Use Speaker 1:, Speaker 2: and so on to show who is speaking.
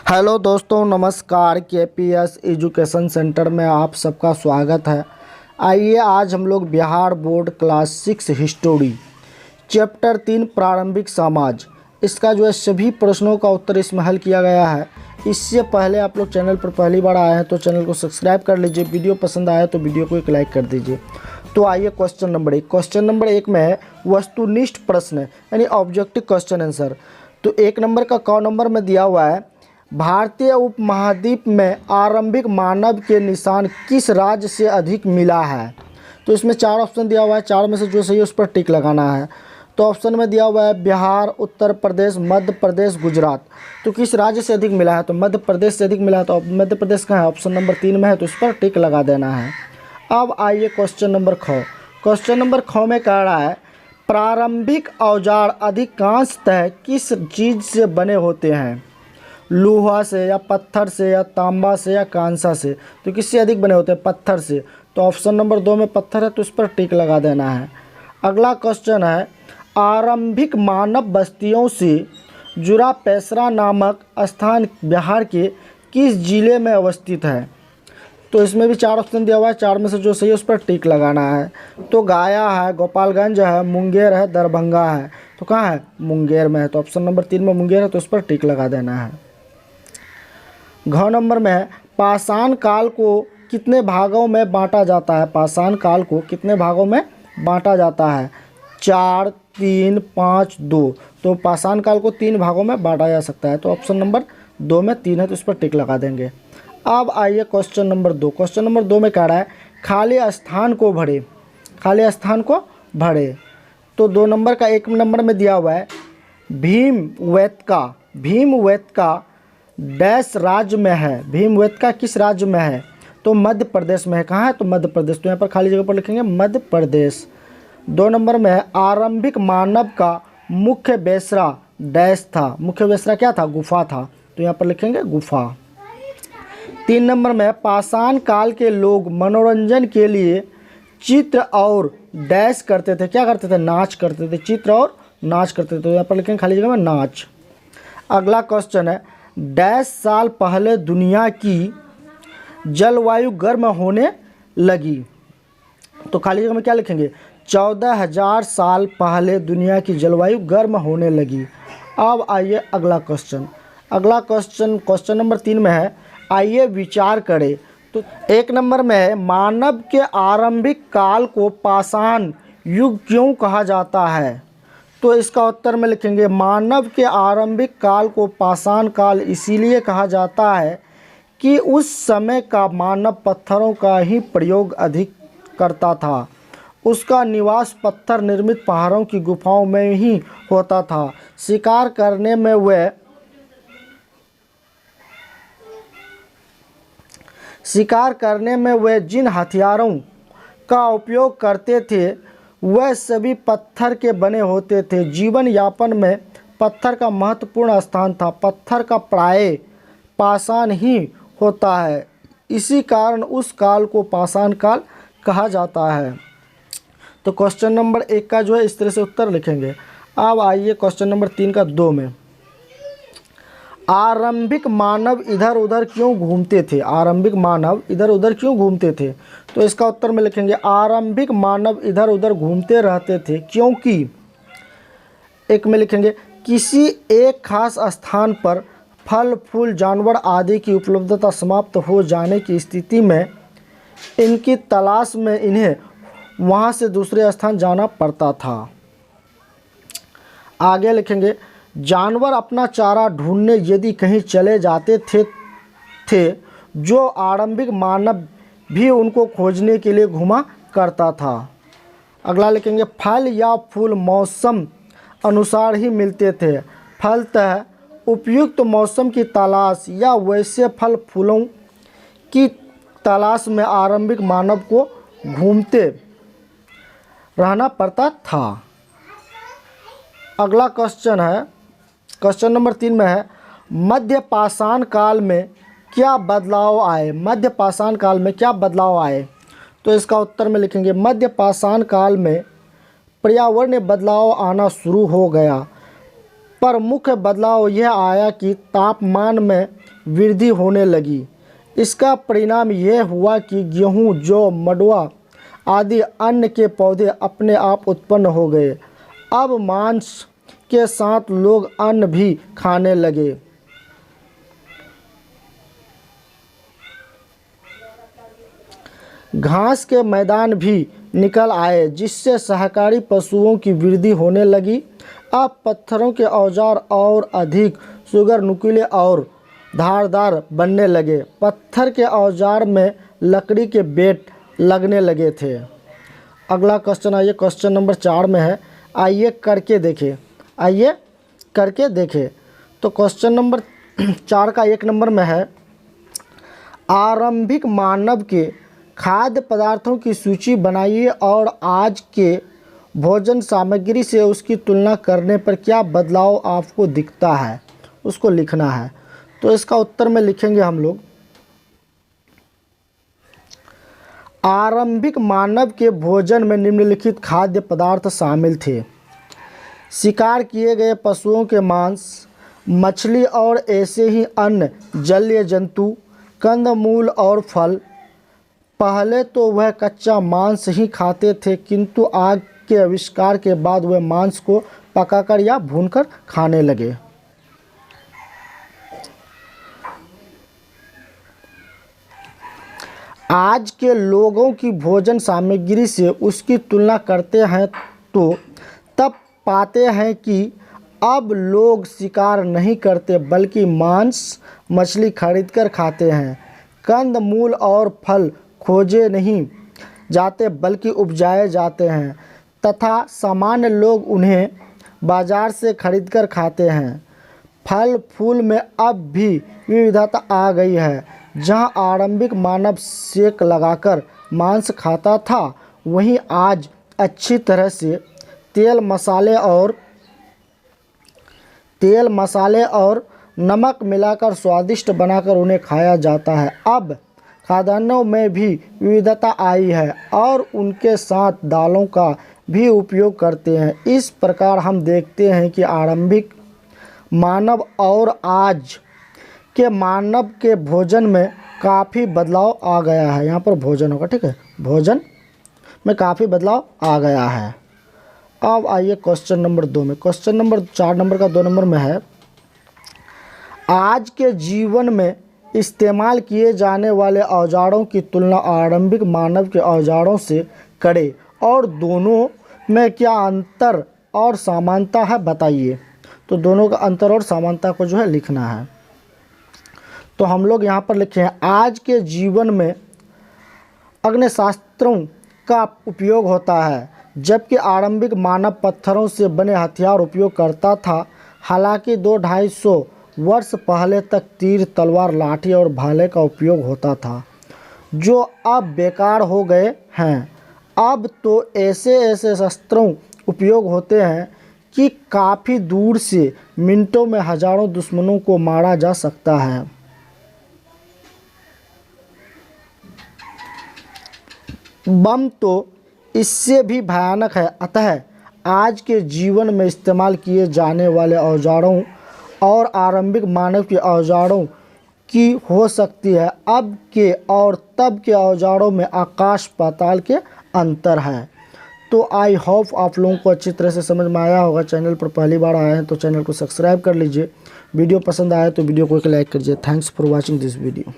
Speaker 1: Hello दोस्तों, नमस्कार। KPS education centre में आप सबका स्वागत है। आइए आज हम लोग Bihar board class 6 history chapter 3 प्रारंभिक समाज, इसका जो है सभी प्रश्नों का उत्तर इसमें हल किया गया है। इससे पहले आप लोग चैनल पर पहली बार आए हैं तो चैनल को सब्सक्राइब कर लीजिए। वीडियो पसंद आया तो वीडियो को एक लाइक कर दीजिए। तो आइए क्वेश्चन नंबर एक में है वस्तुनिष्ठ प्रश्न यानी ऑब्जेक्टिव क्वेश्चन आंसर। तो एक नंबर का क नंबर में दिया हुआ है, भारतीय उपमहाद्वीप में आरंभिक मानव के निशान किस राज्य से अधिक मिला है। तो इसमें चार ऑप्शन दिया हुआ है, चार में से जो सही है उस पर टिक लगाना है। तो ऑप्शन में दिया हुआ है बिहार, उत्तर प्रदेश, मध्य प्रदेश, गुजरात। तो किस राज्य से अधिक मिला है, तो मध्य प्रदेश से अधिक मिला है। तो मध्य प्रदेश का है, ऑप्शन नंबर 3 में है, तो इस पर टिक लगा देना है। अब आइए क्वेश्चन नंबर ख। क्वेश्चन नंबर ख में कह रहा है प्रारंभिक औजार अधिकांशतः किस चीज़ से बने होते हैं, लोहा से या पत्थर से या तांबा से या कांसा से। तो किससे अधिक बने होते हैं, पत्थर से। तो ऑप्शन नंबर 2 में पत्थर है, तो इस पर टिक लगा देना है। अगला क्वेश्चन है आरंभिक मानव बस्तियों से जुड़ा पेसरा नामक स्थान बिहार के किस जिले में अवस्थित है। तो इसमें भी चार ऑप्शन दिया हुआ है, चार में से जो सही है उस पर टिक लगाना है। तो गया है, गोपालगंज है, मुंगेर है, दरभंगा है। तो कहाँ है, मुंगेर में है। तो ऑप्शन नंबर 3 में मुंगेर है, तो उस पर टिक लगा देना है। घ नंबर में है पाषाण काल को कितने भागों में बांटा जाता है। पाषाण काल को कितने भागों में बांटा जाता है, 4, 3, 5, 2। तो पाषाण काल को 3 भागों में बांटा जा सकता है। तो ऑप्शन नंबर 2 में 3 है, तो इस पर टिक लगा देंगे। अब आइए क्वेश्चन नंबर 2। क्वेश्चन नंबर 2 में कह रहा है खाली स्थान को भरे, खाली स्थान को भरे। तो 2 नंबर का 1 नंबर में दिया हुआ है भीमवेत्का डैश राज्य में है। भीमवेत्का किस राज्य में है, तो मध्य प्रदेश में है। कहाँ है, तो मध्य प्रदेश। तो यहाँ पर खाली जगह पर लिखेंगे मध्य प्रदेश। 2 नंबर में है आरंभिक मानव का मुख्य बेसरा डैश था। मुख्य बेसरा क्या था, गुफा था। तो यहाँ पर लिखेंगे गुफा। 3 नंबर में पाषाण काल के लोग मनोरंजन के लिए चित्र और डैश करते थे। क्या करते थे, नाच करते थे। चित्र और नाच करते थे। तो यहाँ पर लिखेंगे खाली जगह में नाच। अगला क्वेश्चन है डैश साल पहले दुनिया की जलवायु गर्म होने लगी। तो खाली जगह में क्या लिखेंगे, 14,000 साल पहले दुनिया की जलवायु गर्म होने लगी। अब आइए अगला क्वेश्चन। अगला क्वेश्चन नंबर 3 में है आइए विचार करें। तो 1 नंबर में है मानव के आरंभिक काल को पाषाण युग क्यों कहा जाता है। तो इसका उत्तर में लिखेंगे मानव के आरंभिक काल को पाषाण काल इसीलिए कहा जाता है कि उस समय का मानव पत्थरों का ही प्रयोग अधिक करता था। उसका निवास पत्थर निर्मित पहाड़ों की गुफाओं में ही होता था। शिकार करने में वे जिन हथियारों का उपयोग करते थे वह सभी पत्थर के बने होते थे। जीवन यापन में पत्थर का महत्वपूर्ण स्थान था। पत्थर का प्राय पाषाण ही होता है, इसी कारण उस काल को पाषाण काल कहा जाता है। तो क्वेश्चन नंबर 1 का जो है इस तरह से उत्तर लिखेंगे। अब आइए क्वेश्चन नंबर 3 का 2 में आरंभिक मानव इधर उधर क्यों घूमते थे। आरंभिक मानव इधर उधर क्यों घूमते थे। तो इसका उत्तर में लिखेंगे आरंभिक मानव इधर उधर घूमते रहते थे क्योंकि, एक में लिखेंगे किसी एक खास स्थान पर फल फूल जानवर आदि की उपलब्धता समाप्त हो जाने की स्थिति में इनकी तलाश में इन्हें वहां से दूसरे स्थान जाना पड़ता था। आगे लिखेंगे जानवर अपना चारा ढूंढने यदि कहीं चले जाते थे जो आरंभिक मानव भी उनको खोजने के लिए घुमा करता था। अगला लिखेंगे फल या फूल मौसम अनुसार ही मिलते थे। फलतः उपयुक्त मौसम की तलाश या वैसे फल फूलों की तलाश में आरंभिक मानव को घूमते रहना पड़ता था। अगला क्वेश्चन है क्वेश्चन नंबर 3 में है मध्य पाषाण काल में क्या बदलाव आए। मध्य पाषाण काल में क्या बदलाव आए। तो इसका उत्तर में लिखेंगे मध्य पाषाण काल में पर्यावरणीय बदलाव आना शुरू हो गया, पर मुख्य बदलाव यह आया कि तापमान में वृद्धि होने लगी। इसका परिणाम यह हुआ कि गेहूं, जौ, मंडुआ आदि अन्न के पौधे अपने आप उत्पन्न हो गए। अब मांस के साथ लोग अन्न भी खाने लगे। घास के मैदान भी निकल आए, जिससे सहकारी पशुओं की वृद्धि होने लगी। अब पत्थरों के औजार और अधिक सुगर, नुकीले और धारदार बनने लगे। पत्थर के औजार में लकड़ी के बेट लगने लगे थे। अगला क्वेश्चन आइए, क्वेश्चन नंबर 4 में है, आइए करके देखें। तो क्वेश्चन नंबर 4 का 1 नंबर में है, आरंभिक मानव के खाद्य पदार्थों की सूची बनाइए और आज के भोजन सामग्री से उसकी तुलना करने पर क्या बदलाव आपको दिखता है, उसको लिखना है। तो इसका उत्तर में लिखेंगे हम लोग, आरंभिक मानव के भोजन में निम्नलिखित खाद्य पदार्थ शामिल थे। शिकार किए गए पशुओं के मांस, मछली और ऐसे ही अन्य जलीय जंतु, कंदमूल और फल। पहले तो वह कच्चा मांस ही खाते थे, किंतु आग के आविष्कार के बाद वह मांस को पकाकर या भूनकर खाने लगे। आज के लोगों की भोजन सामग्री से उसकी तुलना करते हैं तो तब पाते हैं कि अब लोग शिकार नहीं करते, बल्कि मांस, मछली खरीदकर खाते हैं। कंद मूल और फल खोजे नहीं जाते, बल्कि उपजाए जाते हैं तथा सामान्य लोग उन्हें बाजार से खरीदकर खाते हैं। फल फूल में अब भी विविधता आ गई है। जहां आरंभिक मानव सेक लगाकर मांस खाता था, वहीं आज अच्छी तरह से तेल मसाले और नमक मिलाकर स्वादिष्ट बनाकर उन्हें खाया जाता है। अब खाद्यान्नों में भी विविधता आई है और उनके साथ दालों का भी उपयोग करते हैं। इस प्रकार हम देखते हैं कि आरंभिक मानव और आज के मानव के भोजन में काफ़ी बदलाव आ गया है। यहाँ पर भोजन होगा, ठीक है, भोजन में काफ़ी बदलाव आ गया है। अब आइए क्वेश्चन नंबर 2 में। क्वेश्चन नंबर 4 नंबर का 2 नंबर में है, आज के जीवन में इस्तेमाल किए जाने वाले औजारों की तुलना आरंभिक मानव के औजारों से करें और दोनों में क्या अंतर और समानता है बताइए। तो दोनों का अंतर और समानता को जो है लिखना है। तो हम लोग यहाँ पर लिखे हैं, आज के जीवन में अग्निशास्त्रों का उपयोग होता है, जबकि आरंभिक मानव पत्थरों से बने हथियार उपयोग करता था। हालांकि 200-250 वर्ष पहले तक तीर, तलवार, लाठी और भाले का उपयोग होता था, जो अब बेकार हो गए हैं। अब तो ऐसे शस्त्रों उपयोग होते हैं कि काफ़ी दूर से मिनटों में हजारों दुश्मनों को मारा जा सकता है। बम तो इससे भी भयानक है। अतः आज के जीवन में इस्तेमाल किए जाने वाले औजारों और आरंभिक मानव के औजारों की हो सकती है अब के और तब के औजारों में आकाश पाताल के अंतर है। तो आई होप आप लोगों को अच्छी तरह से समझ में आया होगा। चैनल पर पहली बार आए हैं तो चैनल को सब्सक्राइब कर लीजिए। वीडियो पसंद आया तो वीडियो को एक लाइक कीजिए। Thanks for watching this video.